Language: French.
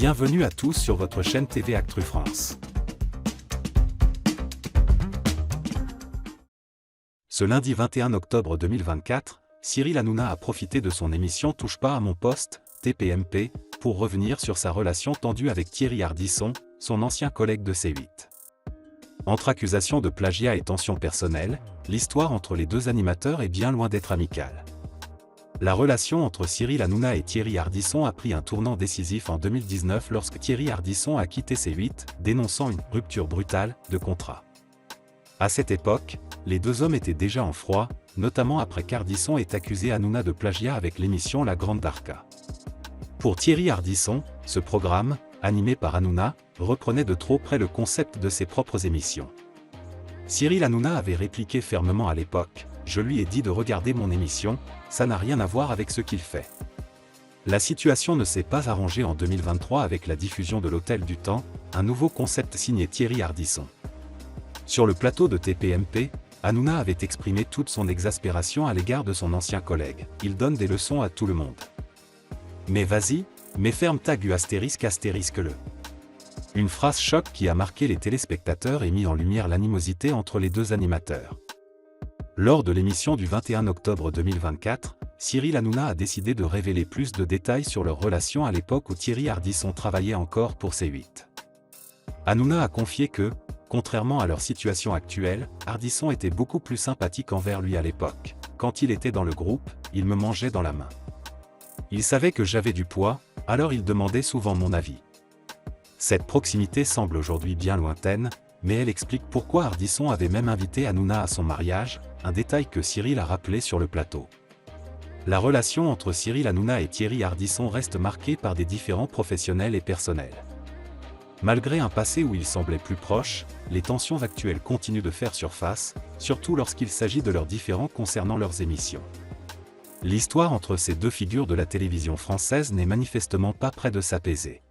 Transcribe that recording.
Bienvenue à tous sur votre chaîne TV Actu France. Ce lundi 21 octobre 2024, Cyril Hanouna a profité de son émission Touche pas à mon poste, TPMP, pour revenir sur sa relation tendue avec Thierry Ardisson, son ancien collègue de C8. Entre accusations de plagiat et tensions personnelles, l'histoire entre les deux animateurs est bien loin d'être amicale. La relation entre Cyril Hanouna et Thierry Ardisson a pris un tournant décisif en 2019 lorsque Thierry Ardisson a quitté C8, dénonçant une rupture brutale de contrat. À cette époque, les deux hommes étaient déjà en froid, notamment après qu'Ardisson ait accusé Hanouna de plagiat avec l'émission La Grande Darka. Pour Thierry Ardisson, ce programme, animé par Hanouna, reprenait de trop près le concept de ses propres émissions. Cyril Hanouna avait répliqué fermement à l'époque: « Je lui ai dit de regarder mon émission, ça n'a rien à voir avec ce qu'il fait. » La situation ne s'est pas arrangée en 2023 avec la diffusion de l'Hôtel du Temps, un nouveau concept signé Thierry Ardisson. Sur le plateau de TPMP, Hanouna avait exprimé toute son exaspération à l'égard de son ancien collègue. « Il donne des leçons à tout le monde. Mais vas-y, mais ferme ta gueule astérisque-le. » Une phrase choc qui a marqué les téléspectateurs et mis en lumière l'animosité entre les deux animateurs. Lors de l'émission du 21 octobre 2024, Cyril Hanouna a décidé de révéler plus de détails sur leur relation à l'époque où Thierry Ardisson travaillait encore pour C8. Hanouna a confié que, contrairement à leur situation actuelle, Ardisson était beaucoup plus sympathique envers lui à l'époque. Quand il était dans le groupe, il me mangeait dans la main. Il savait que j'avais du poids, alors il demandait souvent mon avis. Cette proximité semble aujourd'hui bien lointaine, mais elle explique pourquoi Ardisson avait même invité Hanouna à son mariage, un détail que Cyril a rappelé sur le plateau. La relation entre Cyril Hanouna et Thierry Ardisson reste marquée par des différends professionnels et personnels. Malgré un passé où ils semblaient plus proches, les tensions actuelles continuent de faire surface, surtout lorsqu'il s'agit de leurs différends concernant leurs émissions. L'histoire entre ces deux figures de la télévision française n'est manifestement pas près de s'apaiser.